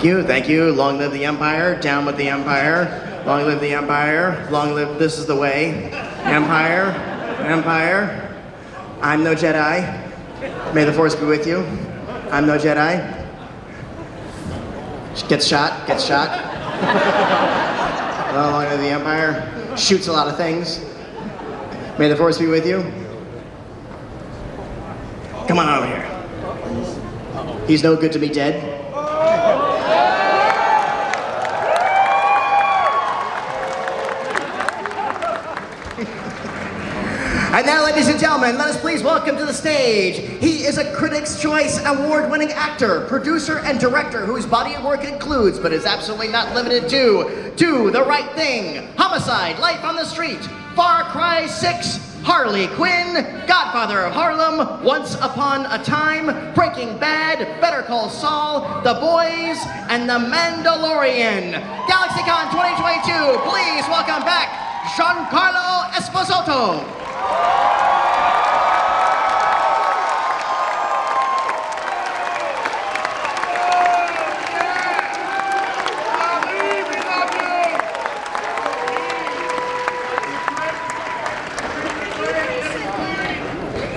Thank you. Long live the Empire. Down with the Empire. Long live the Empire. Long live this is the way. Empire. Empire. I'm no Jedi. May the Force be with you. I'm no Jedi. Gets shot. Well, long live the Empire. Shoots a lot of things. May the Force be with you. Come on over here. He's no good to me dead. And now, ladies and gentlemen, let us please welcome to the stage. He is a Critics' Choice Award-winning actor, producer, and director whose body of work includes, but is absolutely not limited to, Do the Right Thing, Homicide, Life on the Street, Far Cry 6, Harley Quinn, Godfather of Harlem, Once Upon a Time, Breaking Bad, Better Call Saul, The Boys, and The Mandalorian. Galaxycon 2022, please welcome back Giancarlo Esposito.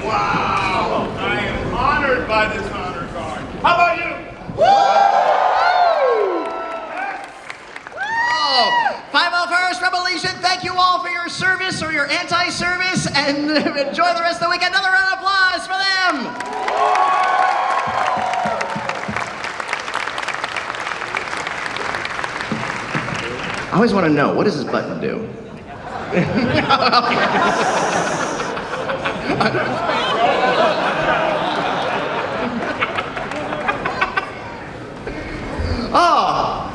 Wow, I am honored by this honor card. How about you? Oh, 501st Revolution, thank you all for your service or your anti-service, and enjoy the rest of the week. Another round of applause for them. I always want to know, what does this button do? Oh,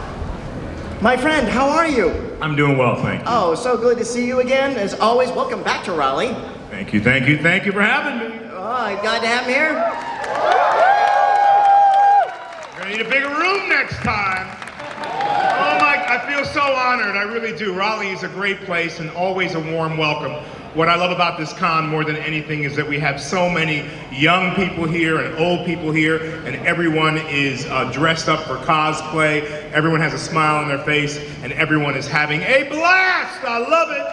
my friend, how are you? I'm doing well, thank you. Oh, so good to see you again. As always, welcome back to Raleigh. Thank you for having me. Oh, glad to have him here. We're gonna need a bigger room next time. Oh my, I feel so honored, I really do. Raleigh is a great place and always a warm welcome. What I love about this con more than anything is that we have so many young people here and old people here, and everyone is dressed up for cosplay. Everyone has a smile on their face, and everyone is having a blast. I love it.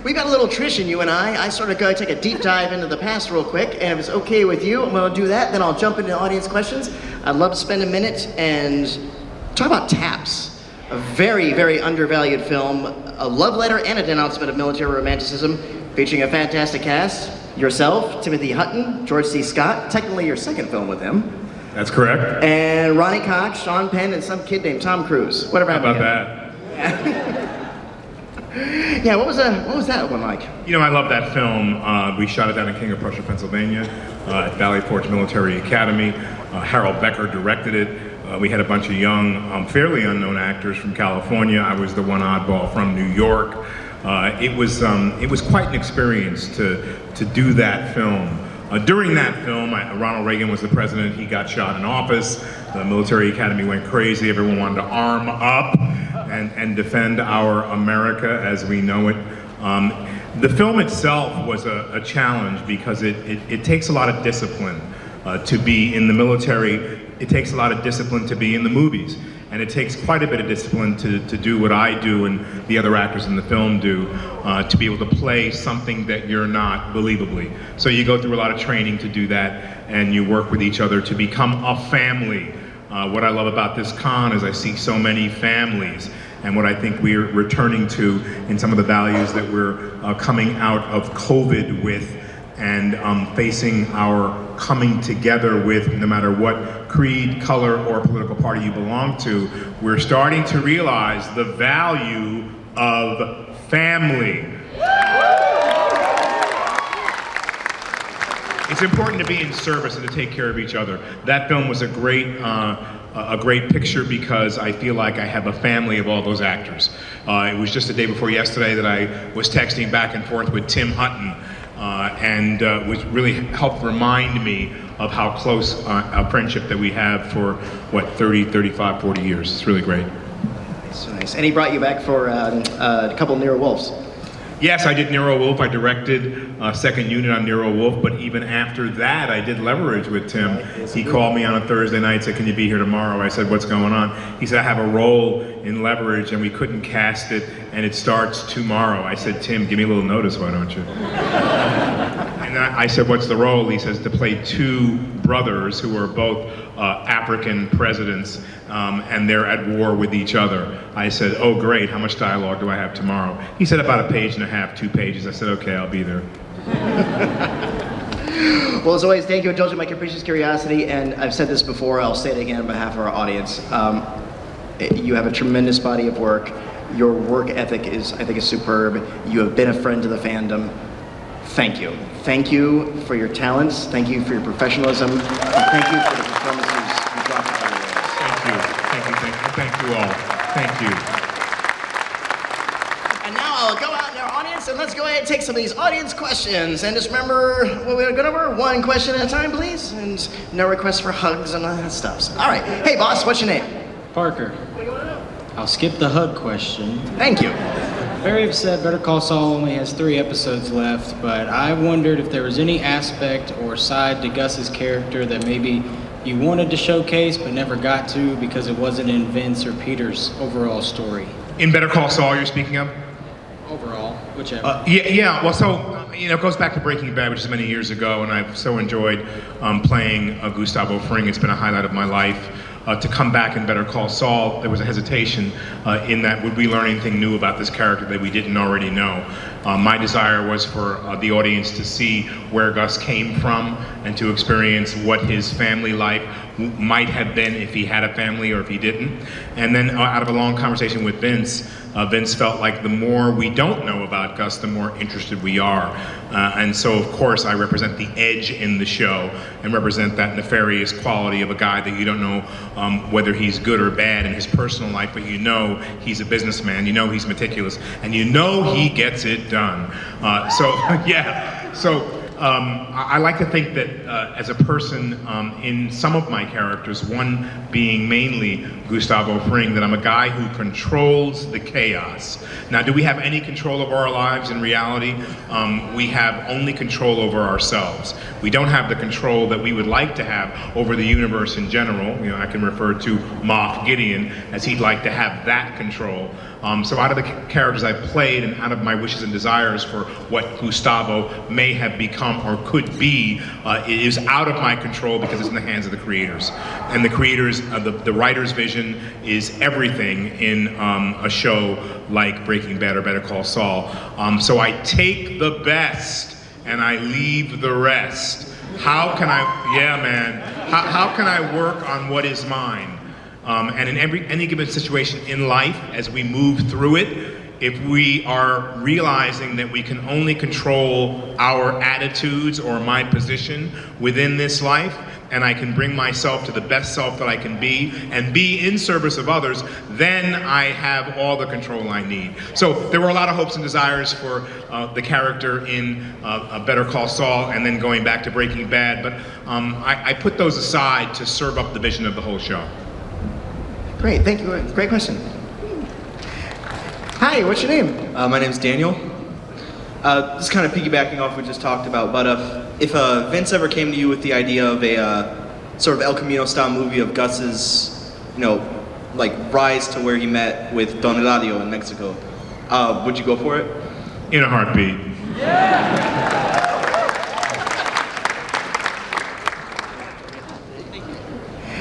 We've got a little tradition, you and I. I sort of go take a deep dive into the past real quick, and if it's okay with you, I'm gonna do that, then I'll jump into audience questions. I'd love to spend a minute and talk about Taps, a very, very undervalued film, a love letter and a denouncement of military romanticism, featuring a fantastic cast. Yourself, Timothy Hutton, George C. Scott, technically your second film with him. That's correct. And Ronnie Cox, Sean Penn, and some kid named Tom Cruise. Whatever happened to him. Yeah, what was that one like? You know, I love that film. We shot it down in King of Prussia, Pennsylvania, at Valley Forge Military Academy. Harold Becker directed it. We had a bunch of young, fairly unknown actors from California. I was the one oddball from New York. It was quite an experience to do that film. During that film, Ronald Reagan was the president. He got shot in office. The military academy went crazy. Everyone wanted to arm up and defend our America as we know it. The film itself was a challenge because it takes a lot of discipline to be in the military. It takes a lot of discipline to be in the movies. And it takes quite a bit of discipline to do what I do and the other actors in the film do, to be able to play something that you're not believably. So you go through a lot of training to do that, and you work with each other to become a family. What I love about this con is I see so many families, and what I think we're returning to in some of the values that we're coming out of COVID with, and facing our coming together with, no matter what creed, color, or political party you belong to, we're starting to realize the value of family. It's important to be in service and to take care of each other. That film was a great picture because I feel like I have a family of all those actors. It was just the day before yesterday that I was texting back and forth with Tim Hutton, and which really helped remind me of how close a friendship that we have for, 30, 35, 40 years. It's really great. So nice. And he brought you back for a couple Near Wolves. Yes, I did Nero Wolf. I directed second unit on Nero Wolf, but even after that, I did Leverage with Tim. He called me on a Thursday night, said, "Can you be here tomorrow?" I said, "What's going on?" He said, "I have a role in Leverage, and we couldn't cast it, and it starts tomorrow." I said, "Tim, give me a little notice, why don't you?" And I said, "What's the role?" He says, "To play two brothers who are both African presidents, and they're at war with each other." I said, "Oh, great. How much dialogue do I have tomorrow?" He said, "About a page and a half, 2 pages." I said, "Okay, I'll be there." Well, as always, thank you for indulging my capricious curiosity, and I've said this before, I'll say it again on behalf of our audience. You have a tremendous body of work. Your work ethic is, I think, is superb. You have been a friend to the fandom. Thank you. Thank you for your talents. Thank you for your professionalism. And thank you for the performances you brought to the Thank you. Thank you. Thank you all. Thank you. And now I'll go out in our audience and let's go ahead and take some of these audience questions. And just remember what we're going over, one question at a time, please. And no requests for hugs and all that stuff. All right. Hey, boss, what's your name? Parker. What do you want to know? I'll skip the hug question. Thank you. Very upset Better Call Saul only has 3 episodes left, but I wondered if there was any aspect or side to Gus's character that maybe you wanted to showcase but never got to because it wasn't in Vince or Peter's overall story. In Better Call Saul, you're speaking of? Overall, whichever. Yeah. Well, so it goes back to Breaking Bad, which is many years ago, and I've so enjoyed playing Gustavo Fring. It's been a highlight of my life. To come back in Better Call Saul, there was a hesitation in that would we learn anything new about this character that we didn't already know. My desire was for the audience to see where Gus came from and to experience what his family life might have been if he had a family or if he didn't. And then out of a long conversation with Vince, Vince felt like the more we don't know about Gus, the more interested we are. And so, of course, I represent the edge in the show and represent that nefarious quality of a guy that you don't know whether he's good or bad in his personal life, but you know he's a businessman, you know he's meticulous, and you know he gets it done. I like to think that as a person in some of my characters, one being mainly Gustavo Fring, that I'm a guy who controls the chaos. Now, do we have any control over our lives in reality? We have only control over ourselves. We don't have the control that we would like to have over the universe in general. I can refer to Moff Gideon as he'd like to have that control. So out of the characters I've played and out of my wishes and desires for what Gustavo may have become or could be, it is out of my control because it's in the hands of the creators. And the creators, the writer's vision is everything in a show like Breaking Bad or Better Call Saul. So I take the best and I leave the rest. How can I work on what is mine? And in any given situation in life, as we move through it, if we are realizing that we can only control our attitudes or my position within this life, and I can bring myself to the best self that I can be and be in service of others, then I have all the control I need. So there were a lot of hopes and desires for the character in Better Call Saul and then going back to Breaking Bad, but I put those aside to serve up the vision of the whole show. Great, thank you. Great question. Hi, what's your name? My name's Daniel. Just kind of piggybacking off what we just talked about, but if Vince ever came to you with the idea of a sort of El Camino style movie of Gus's, like rise to where he met with Don Eladio in Mexico, would you go for it? In a heartbeat.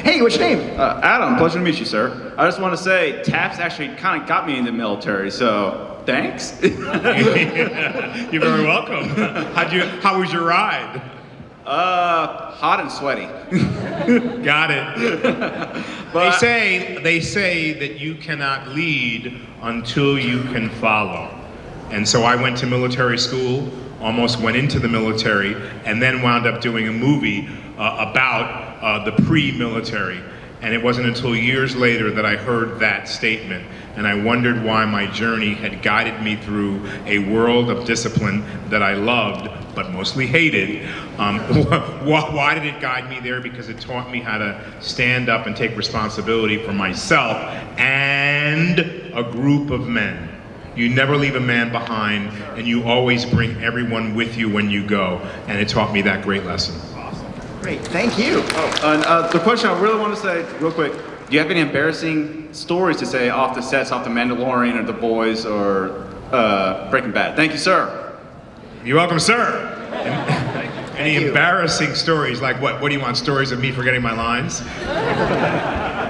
Hey, what's your name? Adam, pleasure to meet you, sir. I just want to say, Taps actually kind of got me in the military, so thanks. You're very welcome. How was your ride? Hot and sweaty. Got it. But They say that you cannot lead until you can follow. And so I went to military school, almost went into the military, and then wound up doing a movie about the pre-military. And it wasn't until years later that I heard that statement. And I wondered why my journey had guided me through a world of discipline that I loved, but mostly hated. Why did it guide me there? Because it taught me how to stand up and take responsibility for myself and a group of men. You never leave a man behind, and you always bring everyone with you when you go. And it taught me that great lesson. Great, thank you. And the question I really want to say, real quick, do you have any embarrassing stories to say off the sets, off The Mandalorian or The Boys or Breaking Bad? Thank you, sir. You're welcome, sir. Any embarrassing stories? Like what? What do you want? Stories of me forgetting my lines?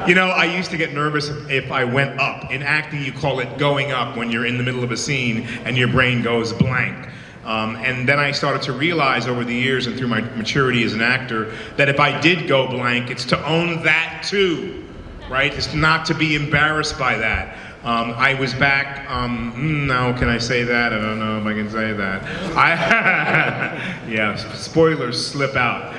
You know, I used to get nervous if I went up. In acting, you call it going up when you're in the middle of a scene and your brain goes blank. And then I started to realize over the years and through my maturity as an actor that if I did go blank, it's to own that too, right? It's not to be embarrassed by that. I was back, now can I say that? I don't know if I can say that. Yeah, spoilers slip out.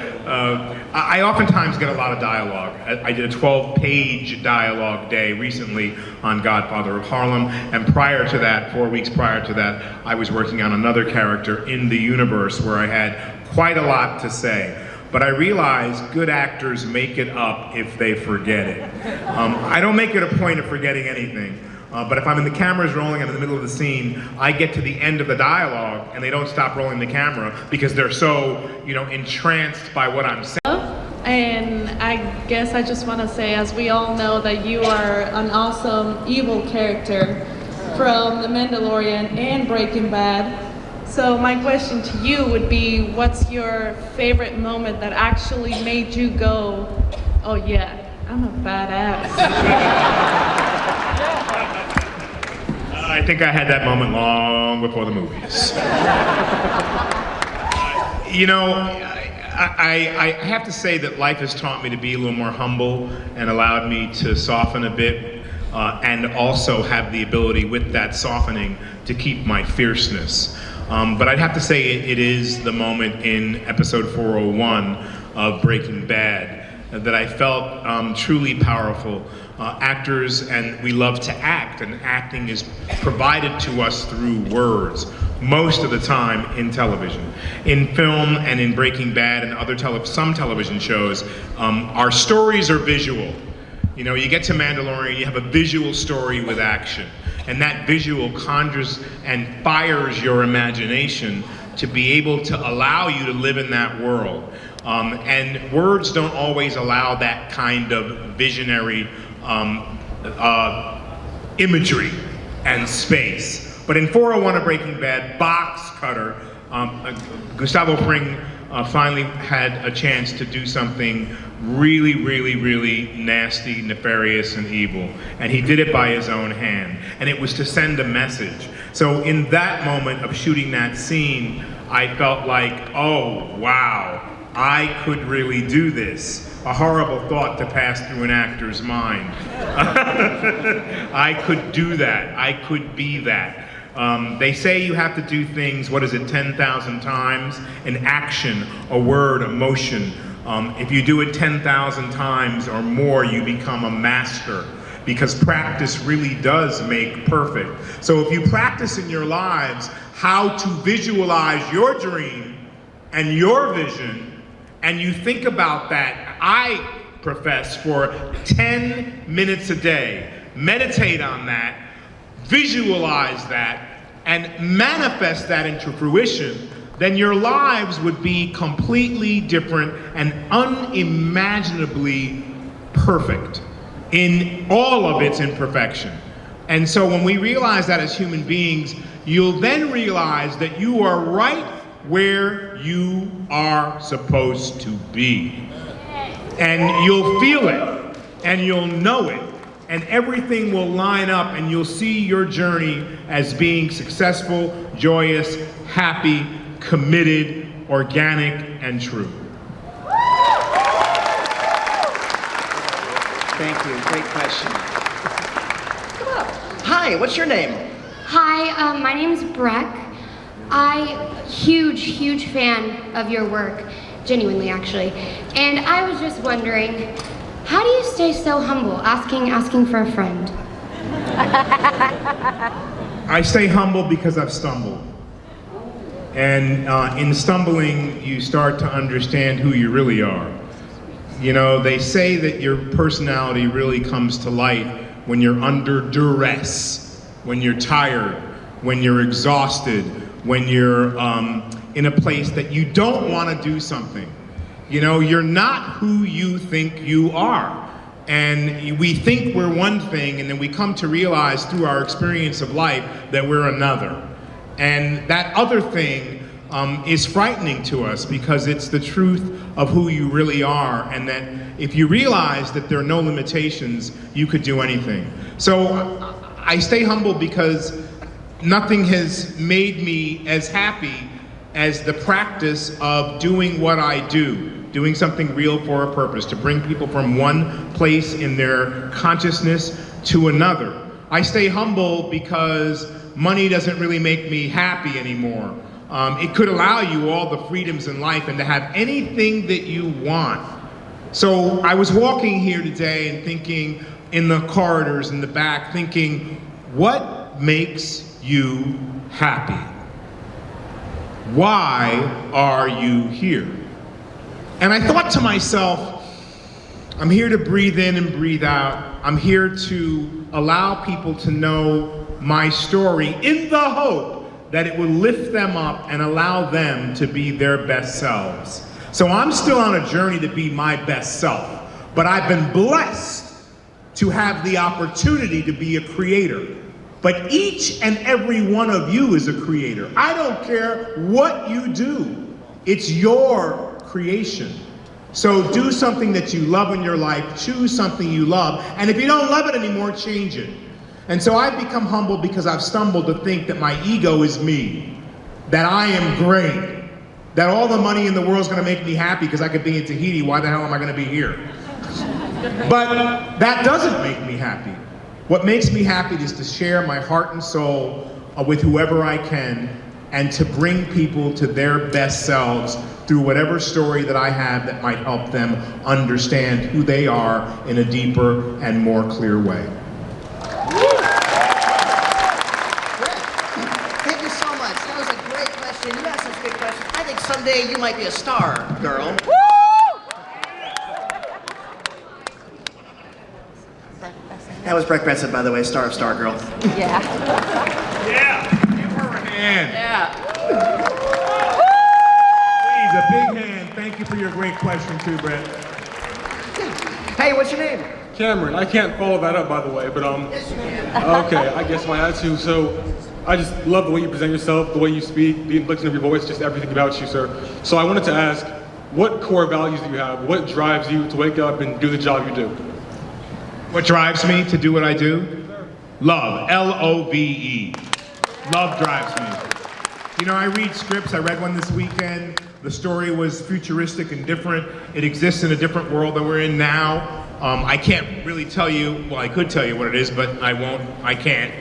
I oftentimes get a lot of dialogue. I did a 12-page dialogue day recently on Godfather of Harlem, and prior to that, 4 weeks prior to that, I was working on another character in the universe where I had quite a lot to say. But I realize good actors make it up if they forget it. I don't make it a point of forgetting anything. But if I'm in the cameras rolling and in the middle of the scene, I get to the end of the dialogue and they don't stop rolling the camera because they're so, entranced by what I'm saying. And I guess I just want to say, as we all know, that you are an awesome evil character from The Mandalorian and Breaking Bad. So my question to you would be, what's your favorite moment that actually made you go, oh yeah, I'm a badass? I think I had that moment long before the movies. I have to say that life has taught me to be a little more humble and allowed me to soften a bit and also have the ability with that softening to keep my fierceness. But I'd have to say it is the moment in episode 401 of Breaking Bad that I felt truly powerful. Actors, and we love to act, and acting is provided to us through words most of the time in television. In film and in Breaking Bad and other some television shows, our stories are visual. You get to Mandalorian, you have a visual story with action, and that visual conjures and fires your imagination to be able to allow you to live in that world. And words don't always allow that kind of visionary imagery and space. But in 401 of Breaking Bad, Box Cutter, Gustavo Fring finally had a chance to do something really, really, really nasty, nefarious, and evil. And he did it by his own hand. And it was to send a message. So in that moment of shooting that scene, I felt like, oh, wow, I could really do this. A horrible thought to pass through an actor's mind. I could do that. I could be that. They say you have to do things, 10,000 times? An action, a word, a motion. If you do it 10,000 times or more, you become a master. Because practice really does make perfect. So if you practice in your lives how to visualize your dream and your vision, and you think about that, I profess, for 10 minutes a day, meditate on that, visualize that, and manifest that into fruition, then your lives would be completely different and unimaginably perfect in all of its imperfection. And so when we realize that as human beings, you'll then realize that you are right where you are supposed to be. And you'll feel it, and you'll know it, and everything will line up, and you'll see your journey as being successful, joyous, happy, committed, organic, and true. Thank you, great question. Come up. Hi, what's your name? Hi, my name's Breck. Huge fan of your work, genuinely actually. And I was just wondering, how do you stay so humble, asking for a friend? I stay humble because I've stumbled. And in stumbling, you start to understand who you really are. They say that your personality really comes to light when you're under duress, when you're tired, when you're exhausted, when you're in a place that you don't want to do something. You know, you're not who you think you are. And we think we're one thing, and then we come to realize through our experience of life that we're another. And that other thing is frightening to us because it's the truth of who you really are, and that if you realize that there are no limitations, you could do anything. So I stay humble because nothing has made me as happy as the practice of doing what I do, doing something real for a purpose, to bring people from one place in their consciousness to another. I stay humble because money doesn't really make me happy anymore. It could allow you all the freedoms in life and to have anything that you want. So I was walking here today and thinking in the corridors in the back, thinking, what makes you happy? Why are you here? And I thought to myself, I'm here to breathe in and breathe out. I'm here to allow people to know my story in the hope that it will lift them up and allow them to be their best selves. So I'm still on a journey to be my best self, but I've been blessed to have the opportunity to be a creator. But each and every one of you is a creator. I don't care what you do. It's your creation. So do something that you love in your life, choose something you love, and if you don't love it anymore, change it. And so I've become humble because I've stumbled to think that my ego is me, that I am great, that all the money in the world is going to make me happy because I could be in Tahiti. Why the hell am I going to be here? But that doesn't make me happy. What makes me happy is to share my heart and soul with whoever I can and to bring people to their best selves through whatever story that I have that might help them understand who they are in a deeper and more clear way. Thank you so much. That was a great question. You asked such good questions. I think someday you might be a star, girl. That was Breck Benson, by the way, star of Stargirl. Yeah. Yeah! Give her a hand. Yeah. Please, a big hand. Thank you for your great question too, Brett. Hey, what's your name? Cameron, I can't follow that up, by the way, but Yes, you can. okay, I guess my attitude. So, I just love the way you present yourself, the way you speak, the inflection of your voice, just everything about you, sir. So I wanted to ask, what core values do you have? What drives you to wake up and do the job you do? What drives me to do what I do? Love, L-O-V-E. Love drives me. You know, I read scripts. I read one this weekend. The story was futuristic and different. It exists in a different world that we're in now. I can't really tell you, well, I could tell you what it is, but I won't, I can't.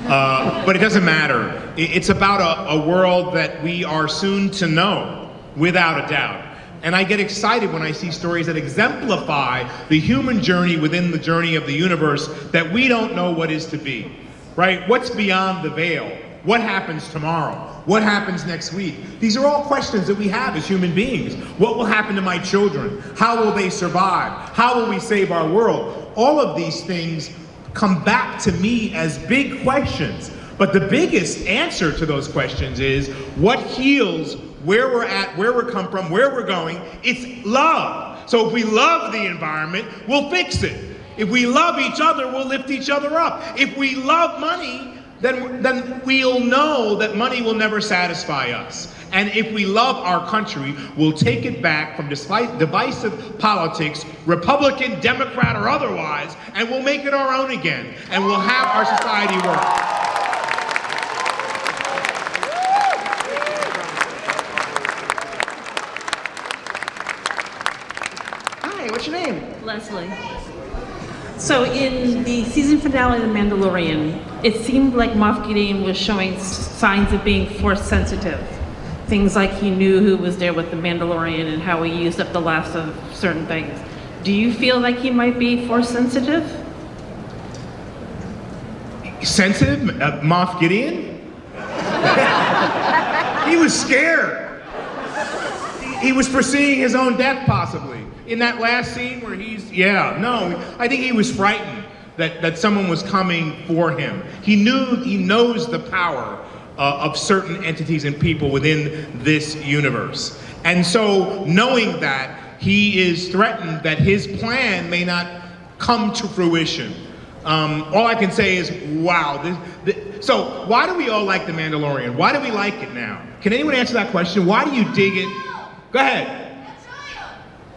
But it doesn't matter. It's about a world that we are soon to know, without a doubt. And I get excited when I see stories that exemplify the human journey within the journey of the universe that we don't know what is to be, right? What's beyond the veil? What happens tomorrow? What happens next week? These are all questions that we have as human beings. What will happen to my children? How will they survive? How will we save our world? All of these things come back to me as big questions. But the biggest answer to those questions is what heals where we're at, where we're come from, where we're going. It's love. So if we love the environment, we'll fix it. If we love each other, we'll lift each other up. If we love money, then we'll know that money will never satisfy us. And if we love our country, we'll take it back from divisive politics, Republican, Democrat, or otherwise, and we'll make it our own again. And we'll have our society work. What's your name? Leslie. So in the season finale of The Mandalorian, it seemed like Moff Gideon was showing signs of being force sensitive. Things like he knew who was there with the Mandalorian and how he used up the last of certain things. Do you feel like he might be force sensitive? Sensitive? Moff Gideon? He was scared. He was foreseeing his own death, possibly. In that last scene where I think he was frightened that someone was coming for him. He knows the power of certain entities and people within this universe. And so knowing that, he is threatened that his plan may not come to fruition. All I can say is, wow. So why do we all like The Mandalorian? Why do we like it now? Can anyone answer that question? Why do you dig it? Go ahead.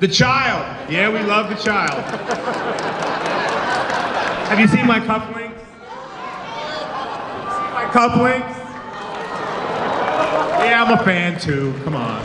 The child. Yeah, we love the child. Have you seen my cufflinks? See my cufflinks? Yeah, I'm a fan too. Come on.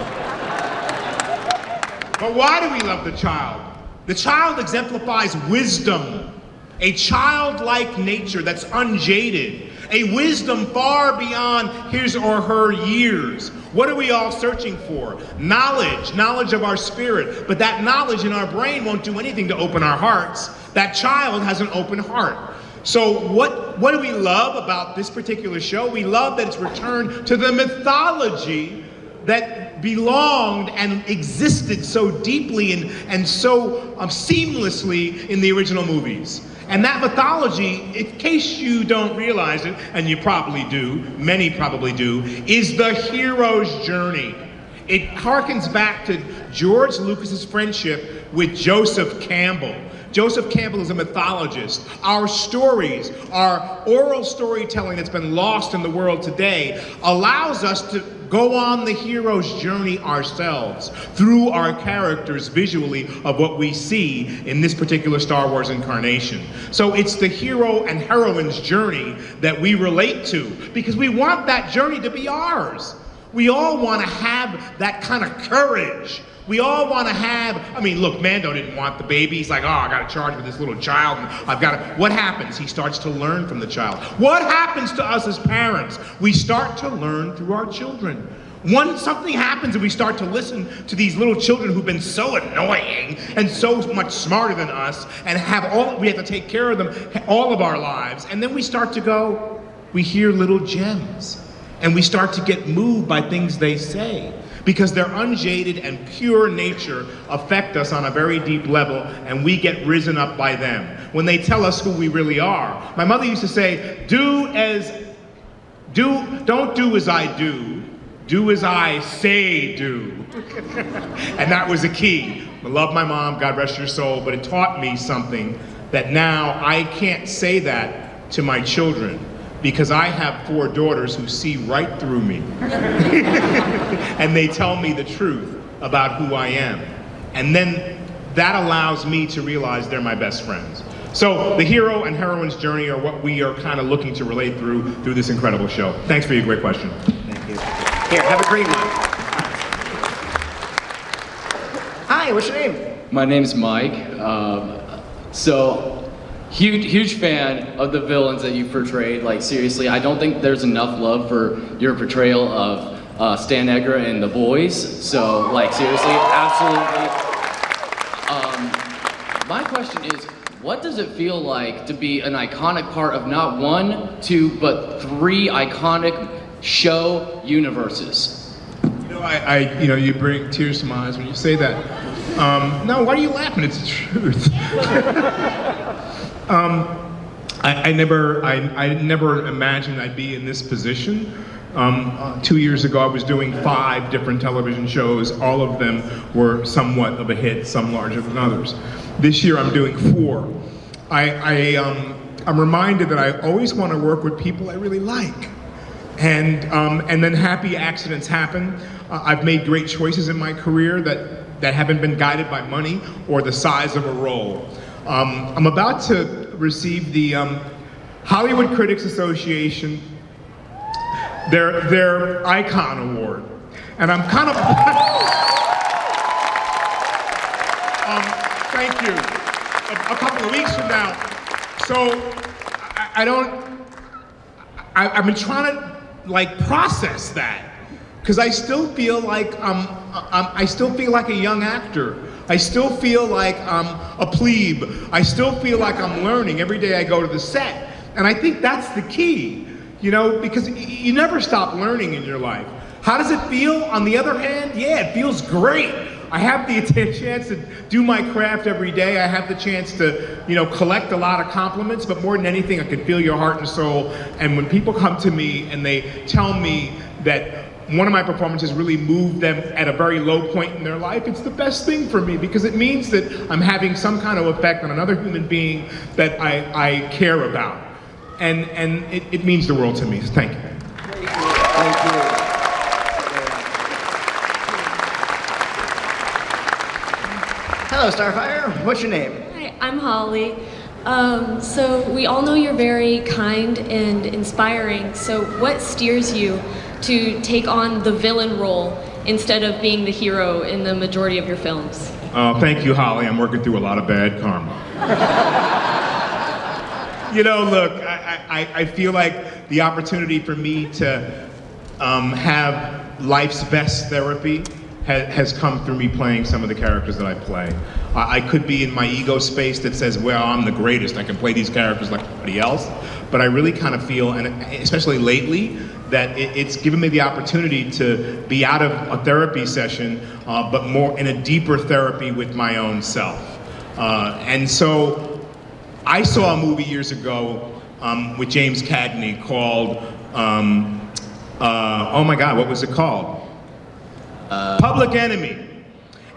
But why do we love the child? The child exemplifies wisdom, a childlike nature that's unjaded, a wisdom far beyond his or her years. What are we all searching for? Knowledge of our spirit. But that knowledge in our brain won't do anything to open our hearts. That child has an open heart. So what do we love about this particular show? We love that it's returned to the mythology that belonged and existed so deeply and so seamlessly in the original movies. And that mythology, in case you don't realize it, and you probably do, many probably do, is the hero's journey. It harkens back to George Lucas's friendship with Joseph Campbell. Joseph Campbell is a mythologist. Our stories, our oral storytelling that's been lost in the world today allows us to go on the hero's journey ourselves through our characters visually of what we see in this particular Star Wars incarnation. So it's the hero and heroine's journey that we relate to because we want that journey to be ours. We all want to have that kind of courage. We all want to have, I mean, look, Mando didn't want the baby. He's like, oh, I got to charge with this little child. And I've got to, what happens? He starts to learn from the child. What happens to us as parents? We start to learn through our children. Once something happens and we start to listen to these little children who've been so annoying and so much smarter than us and we have to take care of them all of our lives. And then we start to go, we hear little gems and we start to get moved by things they say, because their unjaded and pure nature affect us on a very deep level, and we get risen up by them. When they tell us who we really are. My mother used to say, don't do as I do as I say do. And that was a key. I love my mom, God rest her soul, but it taught me something that now I can't say that to my children, because I have 4 daughters who see right through me. And they tell me the truth about who I am. And then that allows me to realize they're my best friends. So the hero and heroine's journey are what we are kind of looking to relate through this incredible show. Thanks for your great question. Thank you. Here, have a green one. Hi, what's your name? My name's Mike. Huge fan of the villains that you portrayed. Like, seriously, I don't think there's enough love for your portrayal of Stan Edgar and the boys. So, like, seriously, absolutely. My question is, what does it feel like to be an iconic part of not 1, 2, but 3 iconic show universes? You know, you bring tears to my eyes when you say that. No, why are you laughing? It's the truth. I never imagined I'd be in this position. 2 years ago, I was doing 5 different television shows. All of them were somewhat of a hit, some larger than others. This year, I'm doing 4. I'm reminded that I always want to work with people I really like. And then happy accidents happen. I've made great choices in my career that haven't been guided by money or the size of a role. I'm about to receive the Hollywood Critics Association, their Icon Award. And I'm kind of, thank you, a couple of weeks from now. So I've been trying to like process that, because I still feel like I still feel like a young actor. I still feel like I'm a plebe. I still feel like I'm learning every day I go to the set. And I think that's the key, you know, because you never stop learning in your life. How does it feel? On the other hand, yeah, it feels great. I have the chance to do my craft every day. I have the chance to, collect a lot of compliments, but more than anything, I can feel your heart and soul. And when people come to me and they tell me that one of my performances really moved them at a very low point in their life, it's the best thing for me, because it means that I'm having some kind of effect on another human being that I care about. And it means the world to me. So thank you. Thank you. Hello, Starfire. What's your name? Hi, I'm Holly. So we all know you're very kind and inspiring. So what steers you to take on the villain role instead of being the hero in the majority of your films? Thank you, Holly. I'm working through a lot of bad karma. Look, I feel like the opportunity for me to have life's best therapy has come through me playing some of the characters that I play. I could be in my ego space that says, well, I'm the greatest, I can play these characters like everybody else, but I really kind of feel, and especially lately, that it's given me the opportunity to be out of a therapy session, but more in a deeper therapy with my own self. And so I saw a movie years ago with James Cagney called, oh my God, what was it called? Public Enemy.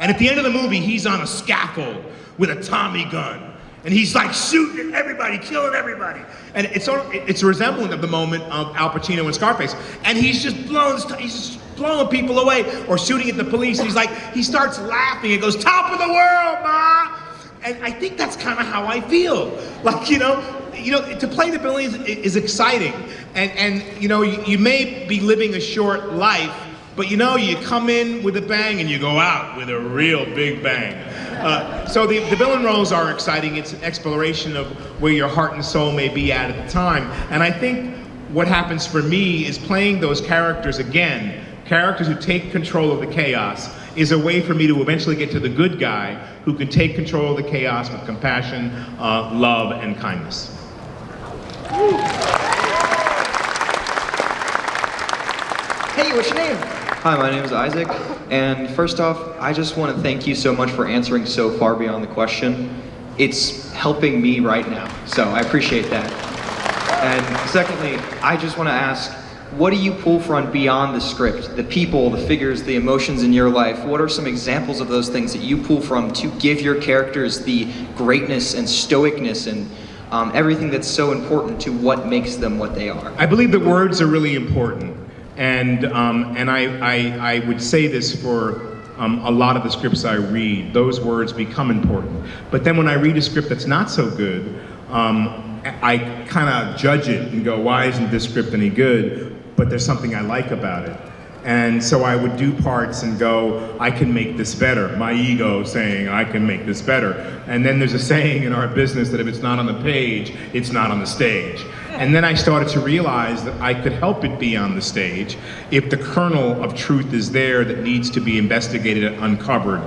And at the end of the movie, he's on a scaffold with a Tommy gun. And he's like shooting at everybody, killing everybody. And it's a resemblant of the moment of Al Pacino in Scarface. And he's just blowing people away or shooting at the police. And he starts laughing and goes, "Top of the world, ma!" And I think that's kind of how I feel. To play the villain is exciting. And you may be living a short life, but you come in with a bang and you go out with a real big bang. So the villain roles are exciting. It's an exploration of where your heart and soul may be at the time. And I think what happens for me is playing those characters again, characters who take control of the chaos, is a way for me to eventually get to the good guy who can take control of the chaos with compassion, love, and kindness. Hey, what's your name? Hi, my name is Isaac, and first off, I just want to thank you so much for answering so far beyond the question. It's helping me right now, so I appreciate that. And secondly, I just want to ask, what do you pull from beyond the script? The people, the figures, the emotions in your life, what are some examples of those things that you pull from to give your characters the greatness and stoicness and everything that's so important to what makes them what they are? I believe that words are really important. And I would say this for a lot of the scripts I read. Those words become important. But then when I read a script that's not so good, I kind of judge it and go, why isn't this script any good? But there's something I like about it. And so I would do parts and go, I can make this better. My ego saying, I can make this better. And then there's a saying in our business that if it's not on the page, it's not on the stage. And then I started to realize that I could help it be on the stage if the kernel of truth is there that needs to be investigated and uncovered.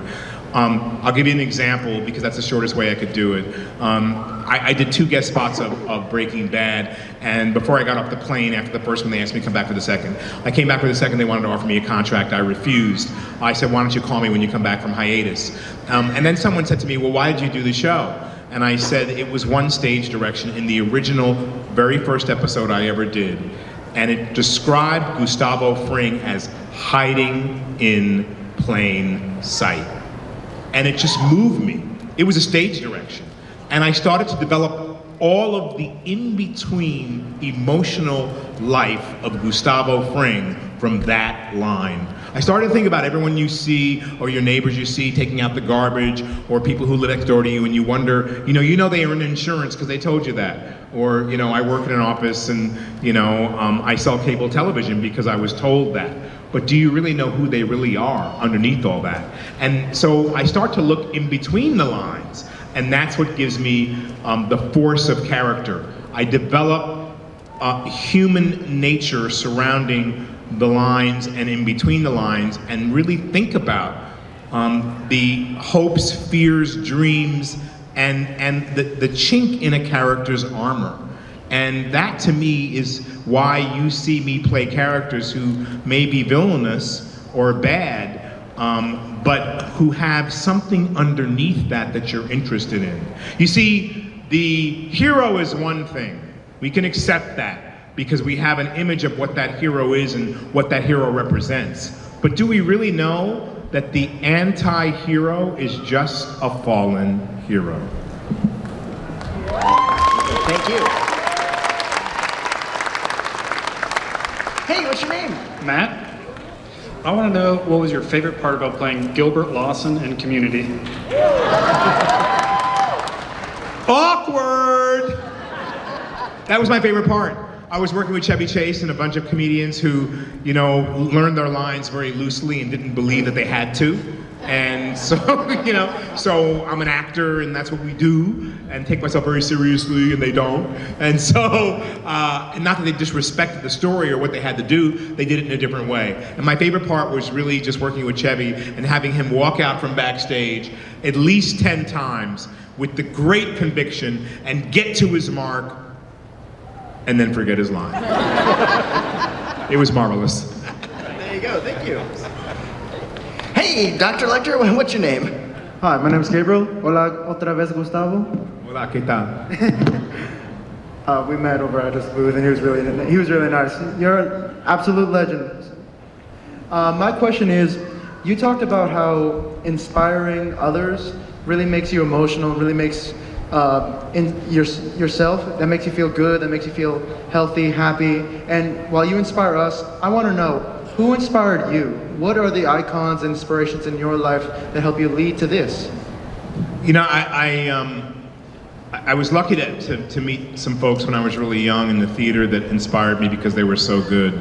I'll give you an example because that's the shortest way I could do it. I did 2 guest spots of Breaking Bad, and before I got off the plane after the first one, they asked me to come back for the second. I came back for the second, they wanted to offer me a contract, I refused. I said, why don't you call me when you come back from hiatus? And then someone said to me, well, why did you do the show? And I said, it was one stage direction in the original, very first episode I ever did. And it described Gustavo Fring as hiding in plain sight. And it just moved me. It was a stage direction. And I started to develop all of the in-between emotional life of Gustavo Fring from that line. I started to think about everyone you see or your neighbors you see taking out the garbage or people who live next door to you and you wonder, you know they earn insurance because they told you that. Or, I work in an office and, I sell cable television because I was told that. But do you really know who they really are underneath all that? And so I start to look in between the lines, and that's what gives me the force of character. I develop human nature surrounding the lines and in between the lines, and really think about the hopes, fears, dreams, and the chink in a character's armor. And that to me is why you see me play characters who may be villainous or bad, but who have something underneath that you're interested in. You see, the hero is one thing. We can accept that because we have an image of what that hero is and what that hero represents. But do we really know that the anti-hero is just a fallen hero? Thank you. Hey, what's your name? Matt, I want to know what was your favorite part about playing Gilbert Lawson in Community? Awkward! That was my favorite part. I was working with Chevy Chase and a bunch of comedians who, you know, learned their lines very loosely and didn't believe that they had to. And so, you know, so I'm an actor and that's what we do, and take myself very seriously, and they don't. And so, and not that they disrespected the story or what they had to do, they did it in a different way. And my favorite part was really just working with Chevy and having him walk out from backstage at least 10 times with the great conviction and get to his mark and then forget his line. It was marvelous. There you go, thank you. Hey, Dr. Lecter, what's your name? Hi, my name is Gabriel. Hola, otra vez Gustavo. Hola, ¿qué tal? We met over at this booth, and he was really nice. You're an absolute legend. My question is, you talked about how inspiring others really makes you emotional, really makes yourself, that makes you feel good, that makes you feel healthy, happy. And while you inspire us, I want to know, who inspired you? What are the icons and inspirations in your life that help you lead to this? You know, I was lucky to meet some folks when I was really young in the theater that inspired me because they were so good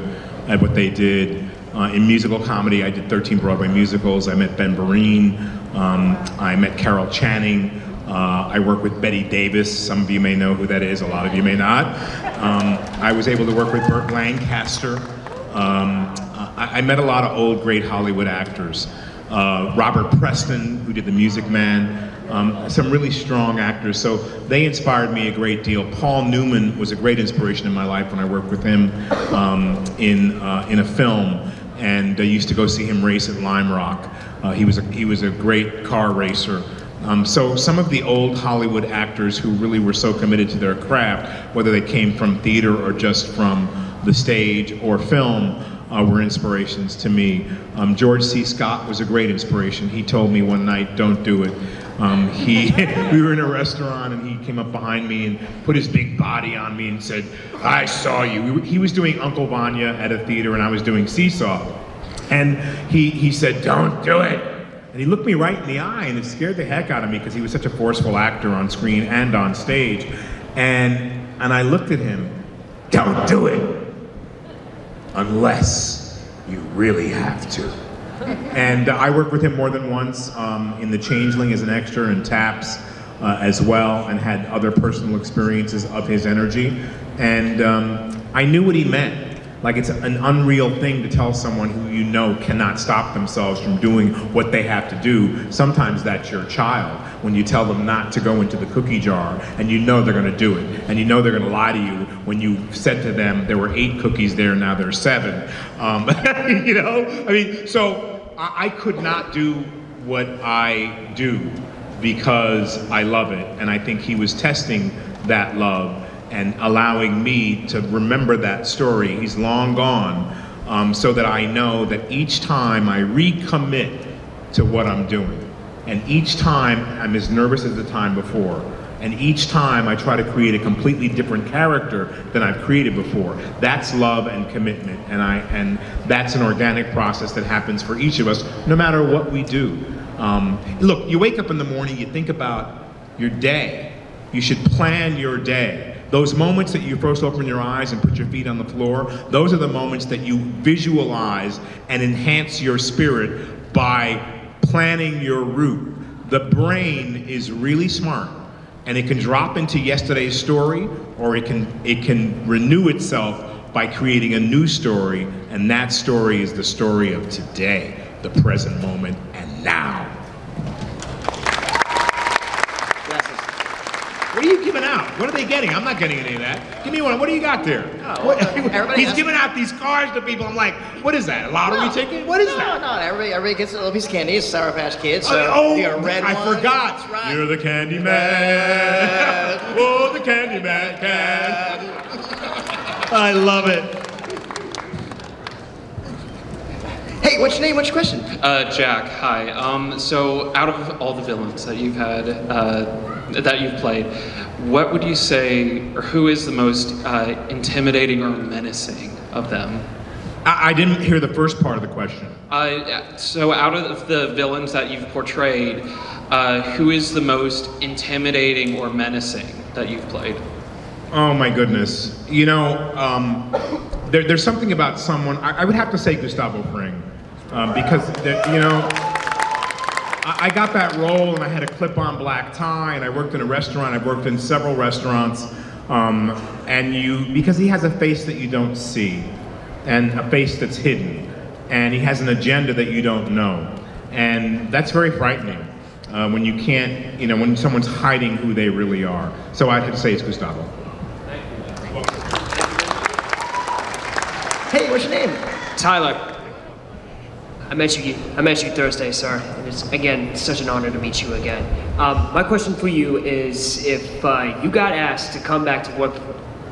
at what they did. In musical comedy, I did 13 Broadway musicals. I met Ben Vereen. I met Carol Channing. I work with Betty Davis. Some of you may know who that is. A lot of you may not. I was able to work with Burt Lancaster. I met a lot of old, great Hollywood actors. Robert Preston, who did The Music Man. Some really strong actors. So they inspired me a great deal. Paul Newman was a great inspiration in my life when I worked with him in a film. And I used to go see him race at Lime Rock. He was a great car racer. So some of the old Hollywood actors who really were so committed to their craft, whether they came from theater or just from the stage or film, were inspirations to me. George C. Scott was a great inspiration. He told me one night, don't do it. We were in a restaurant and he came up behind me and put his big body on me and said, I saw you. He was doing Uncle Vanya at a theater and I was doing Seesaw. And he said, don't do it. And he looked me right in the eye and it scared the heck out of me because he was such a forceful actor on screen and on stage. And I looked at him, don't do it unless you really have to. And I worked with him more than once in The Changeling as an extra and Taps as well, and had other personal experiences of his energy. And I knew what he meant. Like, it's an unreal thing to tell someone who you know cannot stop themselves from doing what they have to do. Sometimes that's your child, when you tell them not to go into the cookie jar, and you know they're gonna do it, and you know they're gonna lie to you when you said to them there were 8 cookies there, now there's 7. You know, I mean, so I could not do what I do because I love it, and I think he was testing that love and allowing me to remember that story. He's long gone, so that I know that each time I recommit to what I'm doing, and each time I'm as nervous as the time before, and each time I try to create a completely different character than I've created before. That's love and commitment, and that's an organic process that happens for each of us, no matter what we do. Look, you wake up in the morning, you think about your day. You should plan your day. Those moments that you first open your eyes and put your feet on the floor, those are the moments that you visualize and enhance your spirit by planning your route. The brain is really smart, and it can drop into yesterday's story, or it can renew itself by creating a new story, and that story is the story of today, the present moment, and now. What do you giving out? What are they getting? I'm not getting any of that. Give me one. What do you got there? He's giving out these cards to people. I'm like, what is that? A lottery ticket? What is that? No, everybody gets a little piece of candy. It's Sour Patch Kids. So you got a red I one. forgot. That's right. You're the candy man. Oh, the candy man can. I love it. Hey, what's your name? What's your question? Jack, hi. So out of all the villains that you've had, that you've played, what would you say, or who is the most intimidating or menacing of them? I didn't hear the first part of the question. So out of the villains that you've portrayed, who is the most intimidating or menacing that you've played? Oh my goodness. You know, there's something about someone, I would have to say Gustavo Fring. Because, you know, I got that role and I had a clip-on black tie and I worked in a restaurant. I've worked in several restaurants. Because he has a face that you don't see and a face that's hidden. And he has an agenda that you don't know. And that's very frightening when you can't, you know, when someone's hiding who they really are. So I'd have to say it's Gustavo. Hey, what's your name? Tyler. I met you Thursday, sir. And it's, again, such an honor to meet you again. My question for you is, if you got asked to come back to work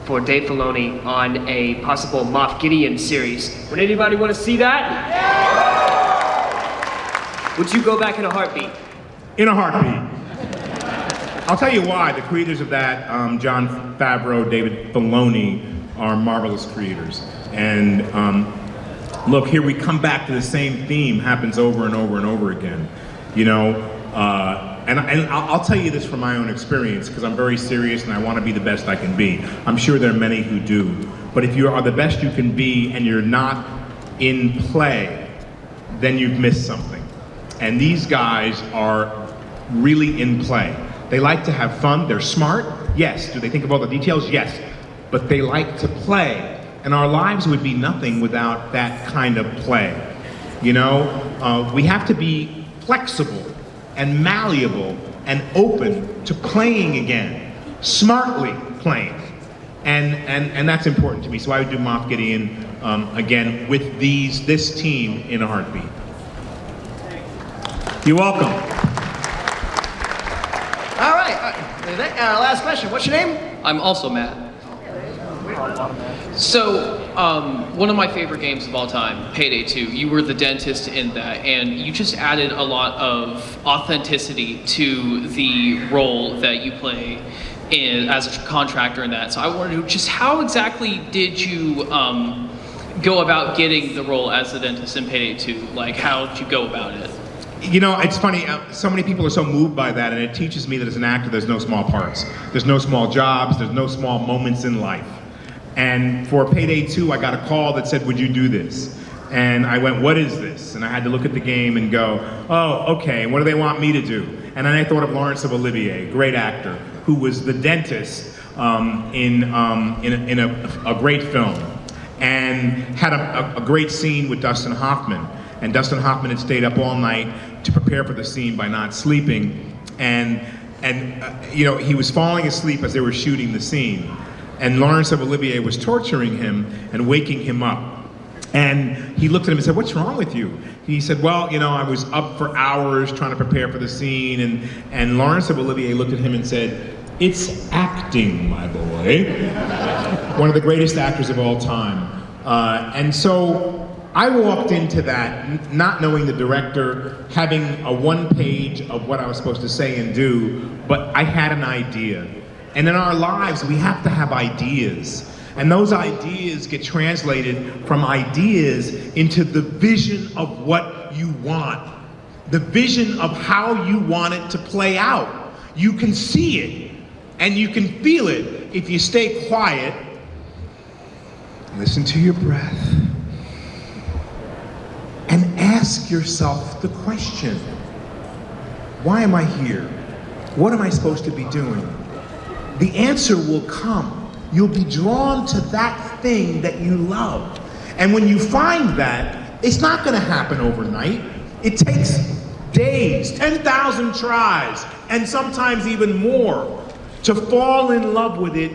for Dave Filoni on a possible Moff Gideon series, would anybody want to see that? Yeah! Would you go back in a heartbeat? In a heartbeat. I'll tell you why. The creators of that, Jon Favreau, David Filoni, are marvelous creators. And look, here we come back to the same theme, happens over and over and over again. You know, and I'll tell you this from my own experience, because I'm very serious and I want to be the best I can be. I'm sure there are many who do. But if you are the best you can be and you're not in play, then you've missed something. And these guys are really in play. They like to have fun, they're smart, yes. Do they think of all the details? Yes. But they like to play. And our lives would be nothing without that kind of play. You know, we have to be flexible and malleable and open to playing again, smartly playing. And that's important to me. So I would do Moff Gideon again with this team in a heartbeat. You're welcome. All right, our last question. What's your name? I'm also Matt. So, one of my favorite games of all time, Payday 2, you were the dentist in that, and you just added a lot of authenticity to the role that you play as a contractor in that. So I wanted to know, just how exactly did you go about getting the role as the dentist in Payday 2? Like, how did you go about it? You know, it's funny, so many people are so moved by that, and it teaches me that as an actor, there's no small parts. There's no small jobs, there's no small moments in life. And for Payday 2, I got a call that said, would you do this? And I went, what is this? And I had to look at the game and go, oh, okay, what do they want me to do? And then I thought of Laurence of Olivier, great actor, who was the dentist in a great film, and had a great scene with Dustin Hoffman. And Dustin Hoffman had stayed up all night to prepare for the scene by not sleeping. And you know, he was falling asleep as they were shooting the scene. And Laurence of Olivier was torturing him and waking him up. And he looked at him and said, what's wrong with you? He said, well, you know, I was up for hours trying to prepare for the scene. And Laurence of Olivier looked at him and said, it's acting, my boy. One of the greatest actors of all time. And so I walked into that not knowing the director, having a one-page of what I was supposed to say and do, but I had an idea. And in our lives, we have to have ideas. And those ideas get translated from ideas into the vision of what you want. The vision of how you want it to play out. You can see it, and you can feel it if you stay quiet, listen to your breath, and ask yourself the question, why am I here? What am I supposed to be doing? The answer will come. You'll be drawn to that thing that you love. And when you find that, it's not gonna happen overnight. It takes days, 10,000 tries, and sometimes even more to fall in love with it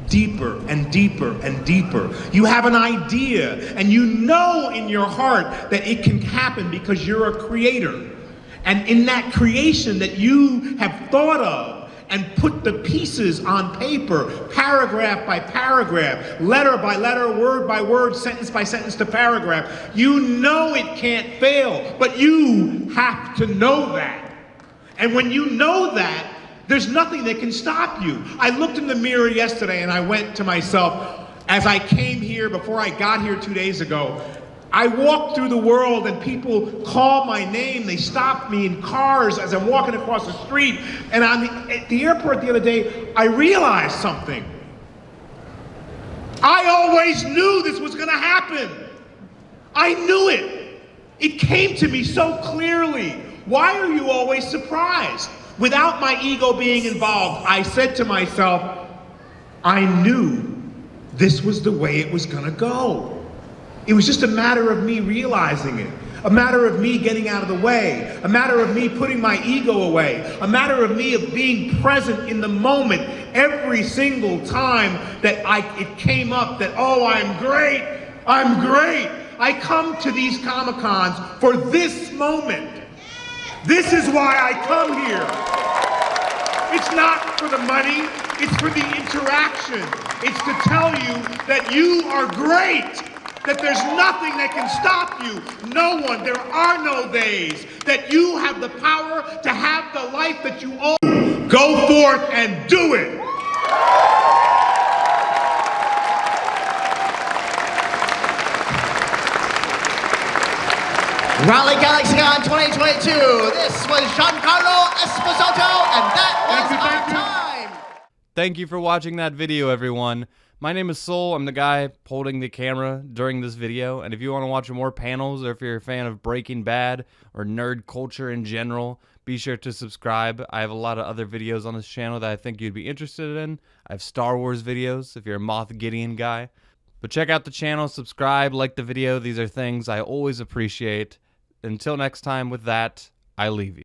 deeper and deeper and deeper. You have an idea, and you know in your heart that it can happen because you're a creator. And in that creation that you have thought of and put the pieces on paper, paragraph by paragraph, letter by letter, word by word, sentence by sentence to paragraph, you know it can't fail, but you have to know that. And when you know that, there's nothing that can stop you. I looked in the mirror yesterday and I went to myself, as I came here, before I got here 2 days ago, I walk through the world and people call my name. They stop me in cars as I'm walking across the street. And at the airport the other day, I realized something. I always knew this was gonna happen. I knew it. It came to me so clearly. Why are you always surprised? Without my ego being involved, I said to myself, I knew this was the way it was gonna go. It was just a matter of me realizing it, a matter of me getting out of the way, a matter of me putting my ego away, a matter of me of being present in the moment every single time that it came up that, oh, I'm great, I'm great. I come to these Comic-Cons for this moment. This is why I come here. It's not for the money, it's for the interaction. It's to tell you that you are great, that there's nothing that can stop you. No one, there are no days, that you have the power to have the life that you own. Go forth and do it. Raleigh Galaxycon 2022. This was Giancarlo Esposito, and that was our time. Thank you for watching that video, everyone. My name is Saul. I'm the guy holding the camera during this video, and if you want to watch more panels, or if you're a fan of Breaking Bad or nerd culture in general, be sure to subscribe. I have a lot of other videos on this channel that I think you'd be interested in. I have Star Wars videos if you're a Moff Gideon guy. But check out the channel, subscribe, like the video. These are things I always appreciate. Until next time, with that, I leave you.